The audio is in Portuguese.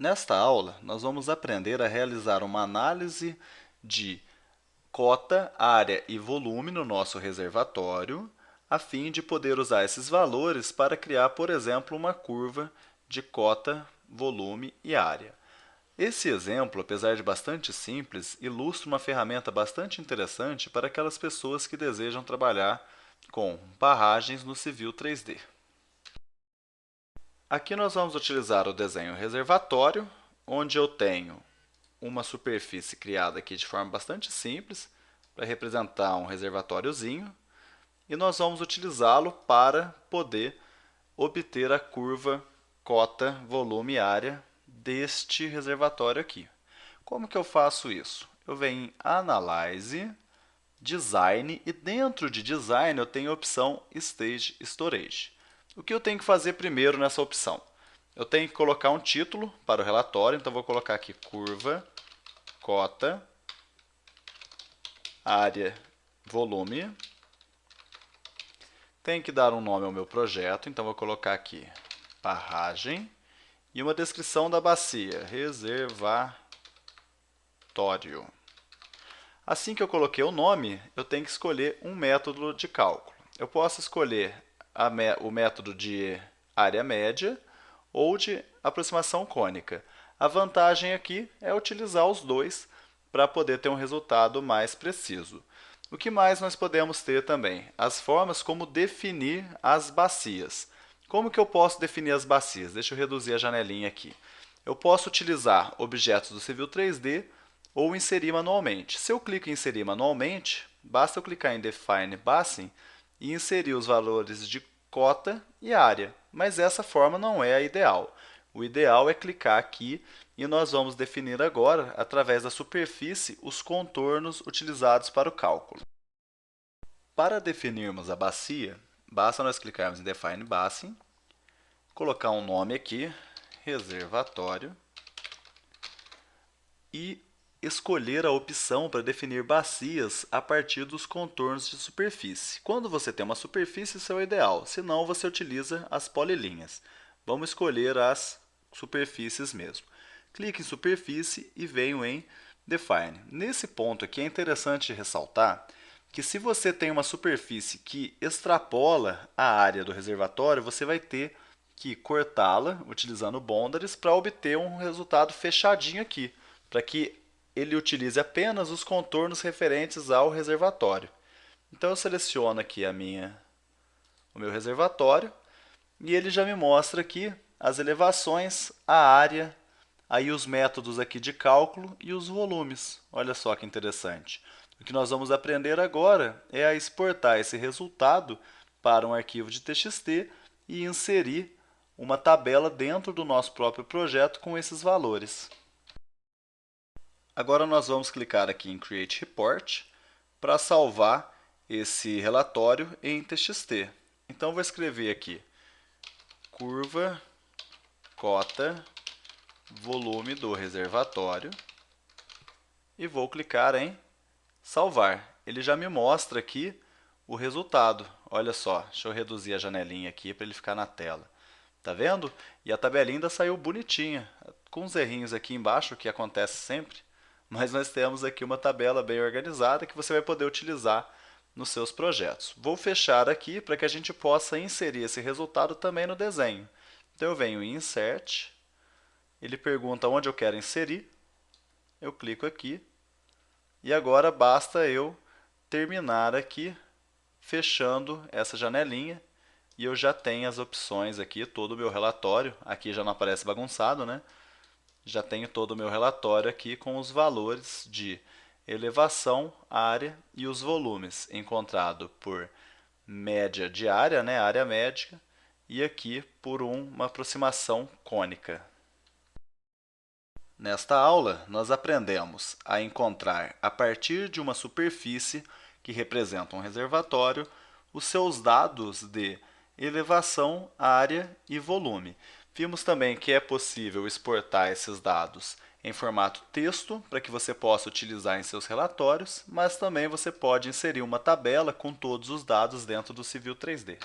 Nesta aula, nós vamos aprender a realizar uma análise de cota, área e volume no nosso reservatório, a fim de poder usar esses valores para criar, por exemplo, uma curva de cota, volume e área. Esse exemplo, apesar de bastante simples, ilustra uma ferramenta bastante interessante para aquelas pessoas que desejam trabalhar com barragens no Civil 3D. Aqui nós vamos utilizar o desenho reservatório, onde eu tenho uma superfície criada aqui de forma bastante simples, para representar um reservatóriozinho, e nós vamos utilizá-lo para poder obter a curva cota, volume e área deste reservatório aqui. Como que eu faço isso? Eu venho em Analyze, Design, e dentro de Design eu tenho a opção Stage Storage. O que eu tenho que fazer primeiro nessa opção? Eu tenho que colocar um título para o relatório, então vou colocar aqui curva, cota, área, volume. Tenho que dar um nome ao meu projeto, então vou colocar aqui barragem e uma descrição da bacia, reservatório. Assim que eu coloquei o nome, eu tenho que escolher um método de cálculo. Eu posso escolher o método de área média ou de aproximação cônica. A vantagem aqui é utilizar os dois para poder ter um resultado mais preciso. O que mais nós podemos ter também? As formas como definir as bacias. Como que eu posso definir as bacias? Deixa eu reduzir a janelinha aqui. Eu posso utilizar objetos do Civil 3D ou inserir manualmente. Se eu clico em inserir manualmente, basta eu clicar em Define Basin e inserir os valores de cota e área, mas essa forma não é a ideal. O ideal é clicar aqui e nós vamos definir agora, através da superfície, os contornos utilizados para o cálculo. Para definirmos a bacia, basta nós clicarmos em Define Basin, colocar um nome aqui, reservatório, e escolher a opção para definir bacias a partir dos contornos de superfície. Quando você tem uma superfície, isso é o ideal, senão você utiliza as polilinhas. Vamos escolher as superfícies mesmo. Clique em superfície e venho em Define. Nesse ponto aqui é interessante ressaltar que se você tem uma superfície que extrapola a área do reservatório, você vai ter que cortá-la utilizando boundaries para obter um resultado fechadinho aqui, para que ele utilize apenas os contornos referentes ao reservatório. Então eu seleciono aqui o meu reservatório e ele já me mostra aqui as elevações, a área, aí os métodos aqui de cálculo e os volumes. Olha só que interessante. O que nós vamos aprender agora é a exportar esse resultado para um arquivo de TXT e inserir uma tabela dentro do nosso próprio projeto com esses valores. Agora nós vamos clicar aqui em Create Report para salvar esse relatório em TXT. Então vou escrever aqui curva, cota, volume do reservatório e vou clicar em salvar. Ele já me mostra aqui o resultado. Olha só, deixa eu reduzir a janelinha aqui para ele ficar na tela. Tá vendo? E a tabelinha ainda saiu bonitinha, com uns errinhos aqui embaixo, que acontece sempre. Mas nós temos aqui uma tabela bem organizada que você vai poder utilizar nos seus projetos. Vou fechar aqui para que a gente possa inserir esse resultado também no desenho. Então eu venho em Insert, ele pergunta onde eu quero inserir, eu clico aqui e agora basta eu terminar aqui fechando essa janelinha e eu já tenho as opções aqui, todo o meu relatório, aqui já não aparece bagunçado, né? Já tenho todo o meu relatório aqui com os valores de elevação, área e os volumes, encontrado por média de área, né, área médica, e aqui por uma aproximação cônica. Nesta aula, nós aprendemos a encontrar, a partir de uma superfície que representa um reservatório, os seus dados de elevação, área e volume. Vimos também que é possível exportar esses dados em formato texto para que você possa utilizar em seus relatórios, mas também você pode inserir uma tabela com todos os dados dentro do Civil 3D.